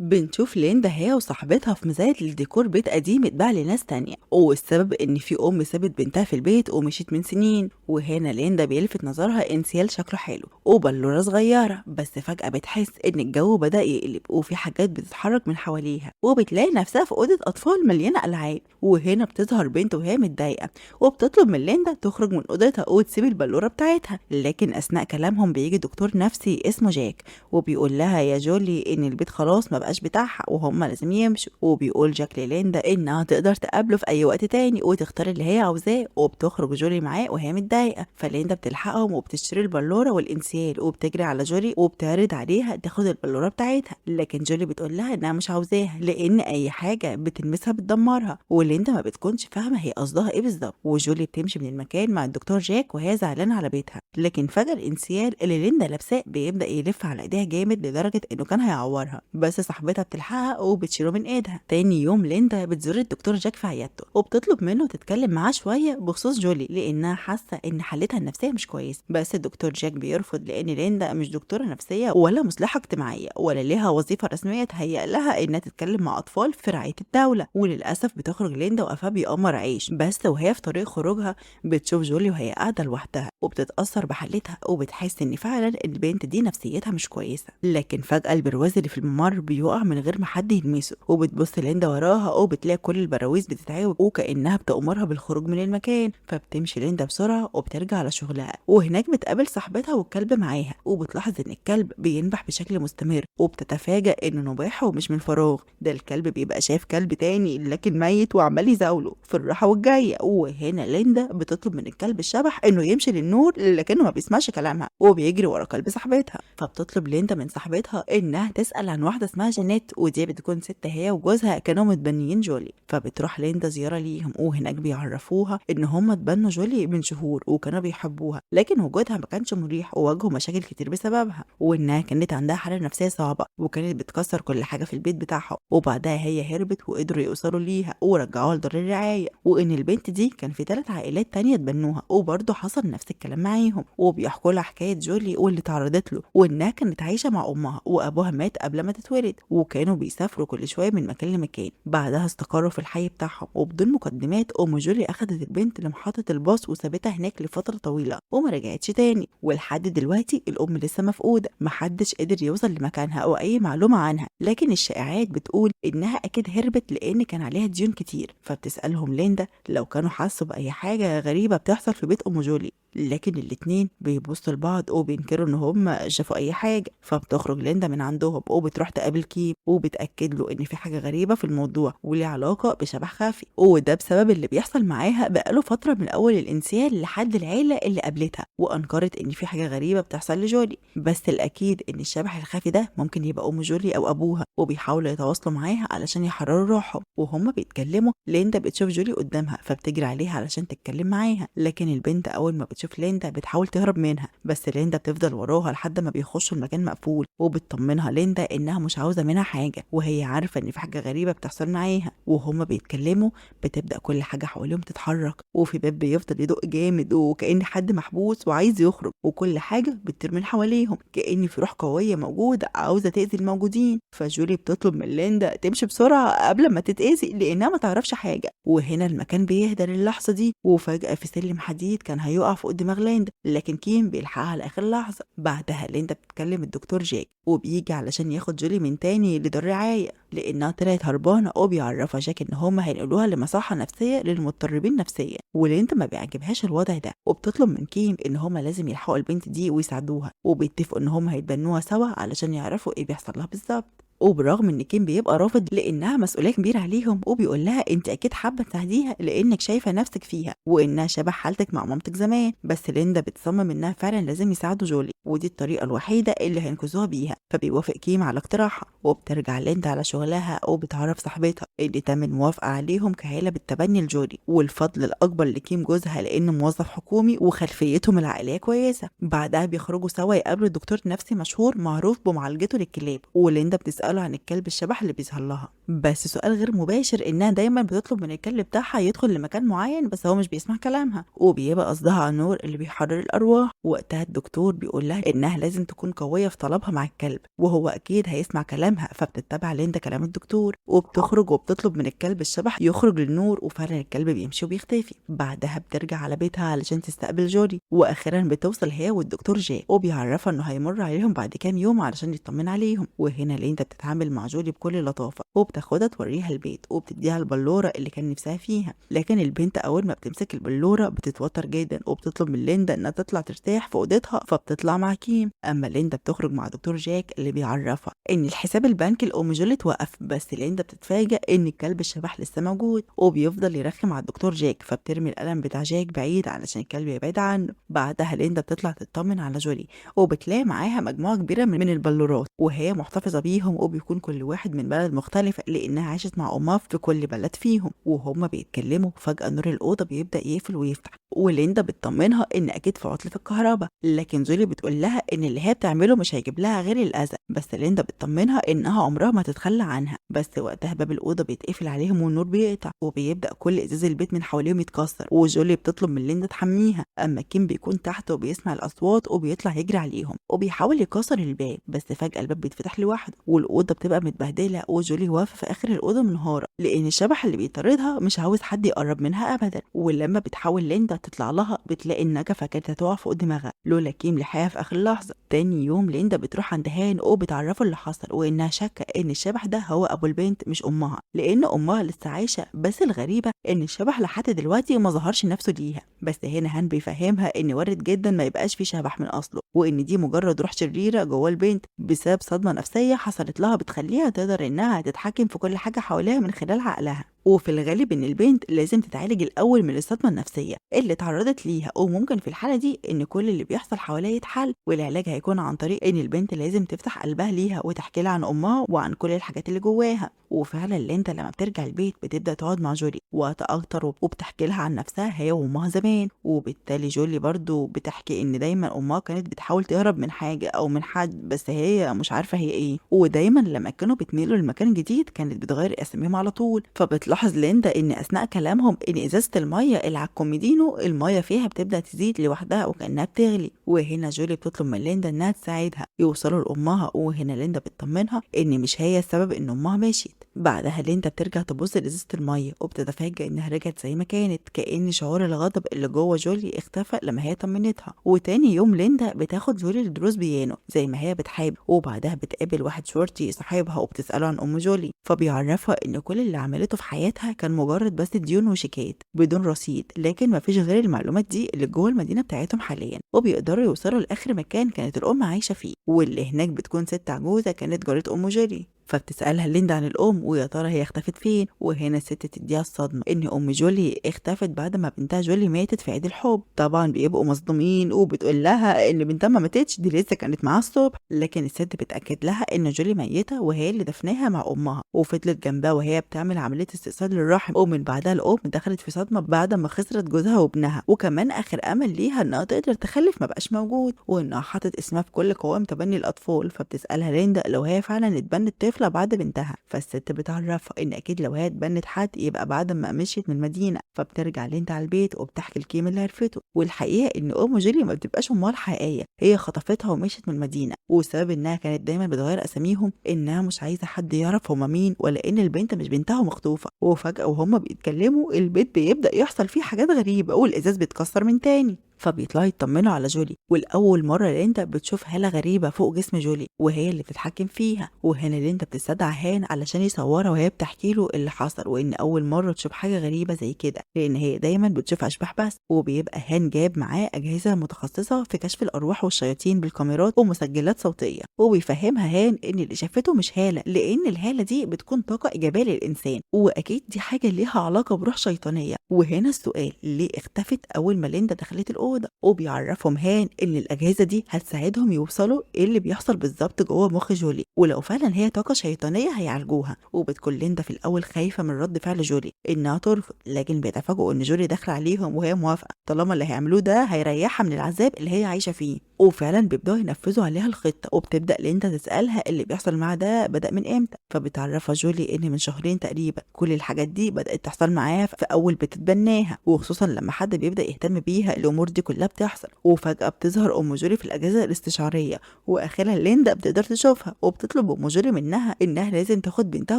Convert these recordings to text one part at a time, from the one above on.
بنشوف ليندا هي وصاحبتها في مزاية الديكور بيت قديم اتباع لناس تانية، والسبب ان في ام سابت بنتها في البيت ومشيت من سنين. وهنا ليندا بيلفت نظرها انسيال شكله حلو وبلورة صغيرة، بس فجأة بتحس ان الجو بدأ يقلب وفي حاجات بتتحرك من حواليها، وبتلاقي نفسها في أوضة أطفال مليانة ألعاب. وهنا بتظهر بنت وهي متضايقة وبتطلب من ليندا تخرج من أوضتها وتسيب البلورة بتاعتها، لكن أثناء كلامهم بيجي دكتور نفسي اسمه جاك وبيقول لها يا جولي ان البيت خلاص ما بقاش بتاعها وهم لازم يمشوا. وبيقول جاك لليندا انها تقدر تقابله في اي وقت تاني وتختار اللي هي عاوزاه، وبتخرج جولي معاه وهي متضايقه. فليندا بتلحقهم وبتشتري البلوره والانسيال وبتجري على جولي وبتعرض عليها تاخد البلوره بتاعتها، لكن جولي بتقول لها انها مش عاوزاها لان اي حاجه بتلمسها بتدمرها، وليندا ما بتكونش فاهمه هي قصدها ايه بالظبط. وجولي بتمشي من المكان مع الدكتور جاك وهي زعلانه على بيتها، لكن فجاه الانسيال اللي ليندا لابساه بيبدا يلف على ايديها جامد لدرجه انه كان هيعورها، بس صاحبتها بتلحقها وبتشيله من ايدها. تاني يوم ليندا بتزور الدكتور جاك في عيادته وبتطلب منه تتكلم معاه شويه بخصوص جولي لانها حاسه ان حالتها النفسيه مش كويس، بس الدكتور جاك بيرفض لان ليندا مش دكتوره نفسيه ولا مصلحه اجتماعيه ولا ليها وظيفه رسميه تهيأ لها انها تتكلم مع اطفال في رعايه الدوله. وللاسف بتخرج ليندا وقفها بيقمر عيش، بس وهي في طريق خروجها بتشوف جولي وهي قاعده لوحدها وبتتاثر بحالتها وبتحس ان فعلا البنت دي نفسيتها مش كويسه. لكن فجاه البرواز اللي في الممر بيقع من غير ما حد يلمسه، وبتبص ليندا وراها وبتلاقي كل البراويز بتتعوج وكانها بتأمرها بالخروج من المكان. فبتمشي ليندا بسرعه وبترجع على شغلها، وهناك بتقابل صاحبتها والكلب معاها، وبتلاحظ ان الكلب بينبح بشكل مستمر وبتتفاجأ انه نباحه مش من فراغ، ده الكلب بيبقى شايف كلب تاني لكن ميت وعمال يزاوله في الراحه والجايه. وهنا ليندا بتطلب من الكلب الشبح انه يمشي للنور لكنه ما بيسمعش كلامها وبيجري ورا كلب صاحبتها. فبتطلب ليندا من صاحبتها انها تسأل عن واحده اسمها جانيت، ودي بتكون ست هي وجوزها كانوا متبنيين جولي. فبتروح ليندا زياره ليهم وهناك بيعرفوها ان هم اتبنوا جولي من شهور وكانوا بيحبوها، لكن وجودها ما كانش مريح وواجهوا مشاكل كتير بسببها، وانها كانت عندها حاله نفسيه صعبه وكانت بتكسر كل حاجه في البيت بتاعهم. وبعدها هي هربت وقدروا يوصلوا ليها ورجعوها لدار الرعايه، وان البنت دي كان في 3 عائلات تانية اتبنوها وبرضه حصل نفس الكلام معاهم. وبيحكوا لها حكايه جولي واللي تعرضت له، وانها كانت عايشه مع امها وابوها مات قبل ما تتولد، وكانوا بيسافروا كل شويه من مكان لمكان. بعدها استقروا في الحي بتاعهم، وبدون مقدمات ام جولي اخدت البنت لمحطه الباص وسابتها هناك لفتره طويله وما رجعتش تاني. ولحد دلوقتي الام لسه مفقوده، محدش قدر يوصل لمكانها او اي معلومه عنها، لكن الشائعات بتقول انها اكيد هربت لان كان عليها ديون كتير. فبتسالهم ليندا لو كانوا حسوا باي حاجه غريبه بتحصل في بيت ام جولي، لكن الاتنين بيبصوا لبعض وبينكروا ان هم شافوا اي حاجه. فبتخرج ليندا من عندهم وبتروح تقابل كيم وبتاكد له ان في حاجه غريبه في الموضوع وليه علاقه بشبح خفي، وده بسبب اللي بيحصل معاها بقاله فتره من اول الانسيال لحد العيله اللي قابلتها، وانكرت ان في حاجه غريبه بتحصل لجولي، بس الاكيد ان الشبح الخفي ده ممكن يبقى ام جولي او ابوها، وبيحاولوا يتواصلوا معاها علشان يحرروا روحهم. وهم بيتكلموا ليندا بتشوف جولي قدامها فبتجري عليها علشان تتكلم معاها، لكن البنت اول ما بتشوف ليندا بتحاول تهرب منها، بس ليندا بتفضل وراها لحد ما بيخشوا المكان مقفول، وبتطمنها ليندا انها مش عاوزه منها حاجه وهي عارفه ان في حاجه غريبه بتحصل معاها. وهما بيتكلموا بتبدا كل حاجه حواليهم تتحرك، وفي باب بيفضل يدق جامد وكأن حد محبوس وعايز يخرج، وكل حاجه بتطير من حواليهم كأن في روح قويه موجوده عاوزه تأذي الموجودين. فجولي بتطلب من ليندا تمشي بسرعه قبل ما تتأذي لانها ما تعرفش حاجه. وهنا المكان بيهدى للحظه دي، وفجاه في سلم حديد كان هيقع فوق دماغ ليندا، لكن كيم بيلحقها لاخر لحظه. بعدها ليندا بتكلم الدكتور جاك وبيجي علشان ياخد جولي من تاني لدار رعايه لانها طلعت هربانه، وبيعرفها جاك ان هم هينقلوها لمصحه نفسيه للمضطربين نفسيا. وليندا ما بيعجبهاش الوضع ده وبتطلب من كيم ان هم لازم يلحقوا البنت دي ويساعدوها، وبيتفقوا ان هم هيتبنوها سوا علشان يعرفوا ايه بيحصل لها بالظبط. وبرغم ان كيم بيبقى رافض لانها مسؤوليه كبيره عليهم، وبيقول لها انت اكيد حابه تساعديها لانك شايفه نفسك فيها وانها شبه حالتك مع مامتك زمان، بس ليندا بتصمم انها فعلا لازم يساعدوا جولي ودي الطريقه الوحيده اللي هينقذوها بيها. فبيوافق كيم على اقتراحها، وبترجع ليندا على شغلها وبتعرف صاحبتها اللي تم موافقه عليهم كعيله بالتبني لجولي، والفضل الاكبر لكيم جوزها لانه موظف حكومي وخلفيتهم العائليه كويسه. بعدها بيخرجوا سوا يقابلوا دكتور نفسي مشهور معروف بمعالجته للكلاب، وليندا بتسأل وبتسأله عن الكلب الشبح اللي بيظهر لها. بس سؤال غير مباشر إنها دايما بتطلب من الكلب بتاعها يدخل لمكان معين، بس هو مش بيسمع كلامها وبيبقى قصدها على النور اللي بيحرر الأرواح. وقتها الدكتور بيقول لها إنها لازم تكون قوية في طلبها مع الكلب، وهو أكيد هيسمع كلامها. فبتتبع ليندا كلام الدكتور وبتخرج وبتطلب من الكلب الشبح يخرج للنور، وفعلا الكلب بيمشي وبيختفي. بعدها بترجع على بيتها علشان تستقبل جولي، واخيرا بتوصل هي والدكتور جاك وبيعرفها انه هيمر عليهم بعد كام يوم علشان يطمن عليهم. وهنا ليندا بتتعامل مع جولي بكل لطافه وبتاخدها توريها البيت وبتديها البلوره اللي كان نفسها فيها. لكن البنت اول ما بتمسك البلوره بتتوتر جدا وبتطلب من ليندا انها تطلع ترتاح في اوضتها، فبتطلع مع كيم. اما ليندا بتخرج مع دكتور جاك اللي بيعرفها ان الحساب البنكي لام جولي اتوقف، بس ليندا بتتفاجئ ان الكلب الشبح لسه موجود وبيفضل يرخم على الدكتور جاك، فبترمي القلم بتاع جاك بعيد علشان الكلب يبعد عنه. بعدها ليندا بتطلع تطمن على جولي وبتلاقي معاها مجموعه كبيره من البلورات وهي محتفظه بيهم، وبيكون كل واحد من بلد مختلفه لانها عاشت مع امها في كل بلد فيهم. وهما بيتكلموا فجاه نور الاوضه بيبدا يقفل ويفتح، وليندا بتطمنها ان اكيد في عطله الكهرباء. لكن جولي بتقول لها ان اللي هي بتعمله مش هيجيب لها غير الاذى، بس ليندا بتطمنها انها عمرها ما تتخلى عنها. بس وقتها باب الاوضه بيتقفل عليهم والنور بيقطع وبيبدا كل ازاز البيت من حواليهم يتكسر، وجولي بتطلب من ليندا تحميها. اما كيم بيكون تحت وبيسمع الاصوات وبيطلع يجري عليهم وبيحاول يكسر الباب، بس فجاه الباب بيتفتح لوحده والاوضه بتبقى متبهدله، وجولي واقفه في اخر الاوضه منهاره لان الشبح اللي بيطاردها مش عاوز حد يقرب منها ابدا. ولما بتحاول ليندا تطلع لها بتلاقي النجفه كانت هتقع فوق دماغها لولا كيم لحقها في اخر لحظه. تاني يوم ليندا بتروح عند هان وبتعرفه اللي حصل، وانها شاكه ان الشبح ده هو ابو البنت مش امها، لان امها لسه عايشه. بس الغريبه ان الشبح لحد دلوقتي ما ظهرش نفسه ليها. بس هنا هان بيفهمها ان وارد جدا ما يبقاش في شبح من اصله، وان دي مجرد روح شريره جوه البنت بسبب صدمه نفسيه حصلت لها بتخليها تقدر انها تتحكم في كل حاجه حواليها من خلال عقلها. وفي الغالب ان البنت لازم تتعالج الاول من الصدمه النفسيه اللي اتعرضت ليها، وممكن في الحاله دي ان كل اللي بيحصل حواليها يتحل، والعلاج هيكون عن طريق ان البنت لازم تفتح قلبها ليها وتحكي لها عن امها وعن كل الحاجات اللي جواها. وفعلا ليندا لما بترجع البيت بتبدا تقعد مع جولي وقت اكتر وبتحكي لها عن نفسها هي وامها زمان، وبالتالي جولي برضو بتحكي ان دايما امها كانت بتحاول تهرب من حاجه او من حد بس هي مش عارفه هي ايه، ودايما لما كانوا بيتنقلوا لمكان جديد كانت بتغير اساميهم على طول. فبتلاحظ ليندا ان اثناء كلامهم ان ازازه الميه اللي على الكوميدينو الميه فيها بتبدا تزيد لوحدها وكانها بتغلي. وهنا جولي بتطلب من ليندا انها تساعدها يوصلوا لامها، وهنا ليندا بتطمنها ان مش هي السبب ان امها مشيت. بعدها ليندا بترجع تبص لازازه الميه وبتتفاجئ انها رجعت زي ما كانت، كأن شعور الغضب اللي جوه جولي اختفى لما هي طمنتها. وتاني يوم ليندا بتاخد جولي لدروس بيانو زي ما هي بتحب، وبعدها بتقابل واحد شرطي صاحبها وبتسأله عن ام جولي، فبيعرفها ان كل اللي عملته في حياتها كان مجرد بس ديون وشيكات بدون رصيد، لكن مفيش غير المعلومات دي اللي جوه المدينه بتاعتهم حاليا، وبيقدروا يوصلوا لاخر مكان كانت الام عايشه فيه، واللي هناك بتكون ست عجوزه كانت جارة ام جولي. فبتسألها ليندا عن الأم ويا ترى هي اختفت فين، وهنا الست تديها الصدمة إن أم جولي اختفت بعد ما بنتها جولي ماتت في عيد الحب. طبعا بيبقوا مصدومين وبتقول لها إن بنتها ما ماتتش، دي لسه كانت معاها الصبح، لكن الست بتأكد لها إن جولي ميتة وهي اللي دفناها مع أمها وفضلت جنبها وهي بتعمل عملية استئصال للرحم، ومن بعدها الأم دخلت في صدمة بعد ما خسرت جوزها وابنها، وكمان آخر أمل ليها إنها تقدر تخلف ما بقاش موجود، وإنها حاطت اسمها في كل قوائم تبني الأطفال. فبتسألها ليندا لو هي فعلا اتبنت طفل بعد بنتها، فالست بتعرفها ان اكيد لو هي اتبنت حد يبقى بعد ما مشيت من المدينه. فبترجع ليندا على البيت وبتحكي الكيم اللي عرفته، والحقيقه ان ام جولي ما بتبقاش امها الحقيقيه، هي خطفتها ومشيت من المدينه، والسبب انها كانت دايما بتغير اساميهم انها مش عايزه حد يعرف هما مين ولا ان البنت مش بنتها مخطوفه. وفجاه وهما بيتكلموا البيت بيبدا يحصل فيه حاجات غريبه والازاز بيتكسر من تاني، فبيطلعوا يطمنوا على جولي، والاول مره ليندا بتشوف هاله غريبه فوق جسم جولي وهي اللي بتتحكم فيها. وهنا ليندا بتستدعي هان علشان يصورها وهي بتحكي له اللي حصل، وان اول مره تشوف حاجه غريبه زي كده لان هي دايما بتشوف اشباح بس. وبيبقى هان جاب معاه اجهزه متخصصه في كشف الارواح والشياطين بالكاميرات ومسجلات صوتيه، وبيفهمها هان ان اللي شافته مش هاله، لان الهاله دي بتكون طاقه ايجابيه للانسان واكيد دي حاجه ليها علاقه بروح شيطانيه. وهنا السؤال ليه اختفت اول ما ليندا دخلت الأوضة؟ الأوضة، وبيعرفهم هان إن الأجهزة دي هتساعدهم يوصلوا إيه اللي بيحصل بالظبط جوه مخ جولي، ولو فعلا هي طاقة شيطانية هيعالجوها. وبتكون ليندا في الأول خايفة من رد فعل جولي إنها ترفض، لكن بيتفاجئوا إن جولي داخلة عليهم وهي موافقة طالما اللي هيعملوه ده هيريحها من العذاب اللي هي عايشة فيه. وفعلا بيبدأوا ينفذوا عليها الخطة، وبتبدأ ليندا تسألها اللي بيحصل معاها ده بدأ من امتى، فبتعرفها جولي ان من شهرين تقريبا كل الحاجات دي بدأت تحصل معاها في اول بتتبناها، وخصوصا لما حد بيبدأ يهتم بيها الامور دي كلها بتحصل. وفجأة بتظهر ام جولي في الاجهزة الاستشعارية، واخيرا ليندا بتقدر تشوفها، وبتطلب ام جولي منها انها لازم تاخد بنتها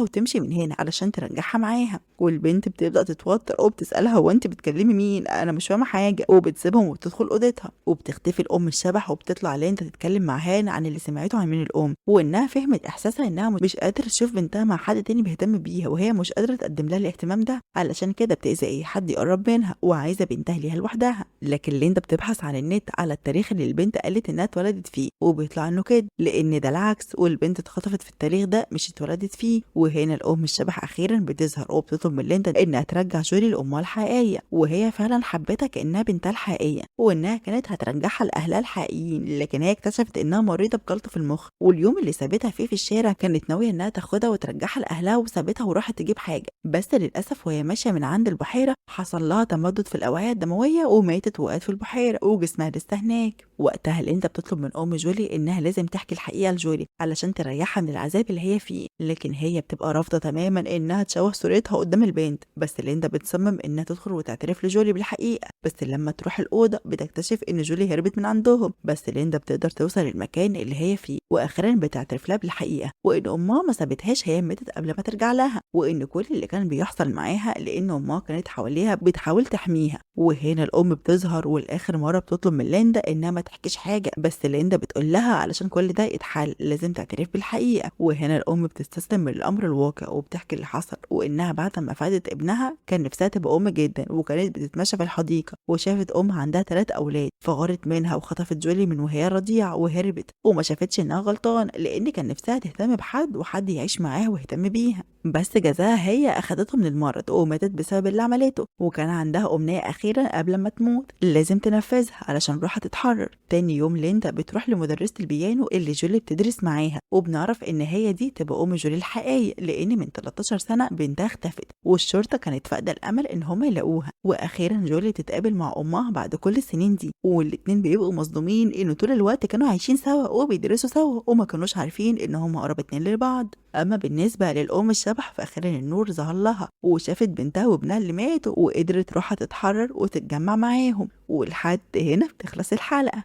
وتمشي من هنا علشان ترجعها معاها. والبنت بتبدأ تتوتر وبتسألها هو انت بتكلمي مين، انا مش فاهمة حاجة، وبتسيبهم وبتدخل اوضتها. وبتختفي الام الشبح، وبتطلع ليندا تتكلم مع هان عن اللي سمعته عن من الام، وانها فهمت احساسها انها مش قادره تشوف بنتها مع حد تاني بيهتم بيها، وهي مش قادره تقدم لها الاهتمام ده، علشان كده بتأذي اي حد يقرب منها، وعايزه بنتها ليها لوحدها. لكن ليندا بتبحث عن النت على التاريخ اللي البنت قالت انها اتولدت فيه، وبيطلع انه كده لان ده العكس، والبنت اتخطفت في التاريخ ده مش اتولدت فيه. وهنا الام الشبح اخيرا بتظهر، وبتطلب من ليندا انها ترجع جولي لامها الحقيقيه، وهي فعلا حبتها كانها بنتها الحقيقيه، وانها كانت هترجعها لاهلها الحقيقيين. لكن هي اكتشفت انها مريضه بجلطه في المخ، واليوم اللي سابتها فيه في الشارع كانت ناويه انها تاخدها وترجعها لاهلها، وسابتها وراحت تجيب حاجه، بس للاسف وهي ماشيه من عند البحيره حصل لها تمدد في الاوعيه الدمويه وماتت وقعت في البحيره، وجسمها لسه هناك. وقتها ليندا بتطلب من ام جولي انها لازم تحكي الحقيقه لجولي علشان تريحها من العذاب اللي هي فيه، لكن هي بتبقى رافضه تماما انها تشوه صورتها قدام البنت. بس ليندا بتصمم انها تدخل وتعترف لجولي بالحقيقه، بس لما تروح الاوضه بتكتشف ان جولي هربت من عندهم، بس ليندا بتقدر توصل المكان اللي هي فيه، واخيرا بتعترف لها بالحقيقه، وان امها ما سابتهاش، هي ماتت قبل ما ترجع لها، وان كل اللي كان بيحصل معاها لان امها كانت حواليها بتحاول تحميها. وهنا الام بتظهر، والاخر مره بتطلب من ليندا انها ما تحكيش حاجه، بس ليندا بتقول لها علشان كل ده يتحل لازم تعترف بالحقيقه. وهنا الام بتستسلم من الامر الواقع، وبتحكي اللي حصل، وانها بعد ما فاتت ابنها كان نفسها تبقى ام جدا، وكانت بتتمشى في الحديقه وشافت ام عندها 3 اولاد، فغارت منها وخطفت جولي من وهي رضيعه وهربت، وما شافتش انها غلطان لان كان نفسها تهتم بحد وحد يعيش معاها ويهتم بيها، بس جزاها هي اخدته من المرض وماتت بسبب اللي عملته. وكان عندها امنيه اخيره قبل ما تموت لازم تنفذها علشان روحها تتحرر. تاني يوم ليندا بتروح لمدرسه البيانو اللي جولي بتدرس معاها، وبنعرف ان هي دي تبقى ام جولي الحقيقيه، لان من 13 سنه بنتها اختفت، والشرطه كانت فاقده الامل ان هم يلاقوها. واخيرا جولي تتقابل مع امها بعد كل السنين دي، والاتنين بيبقوا مصدومين انه طول الوقت كانوا عايشين سوا وبيدرسوا سوا وما كانوش عارفين ان هم اقرب اتنين لبعض. اما بالنسبه للام الشبح فاخيرا النور ظهر لها، وشافت بنتها وابنها اللي ماتوا، وقدرت روحها تتحرر وتتجمع معاهم. ولحد هنا بتخلص الحلقه.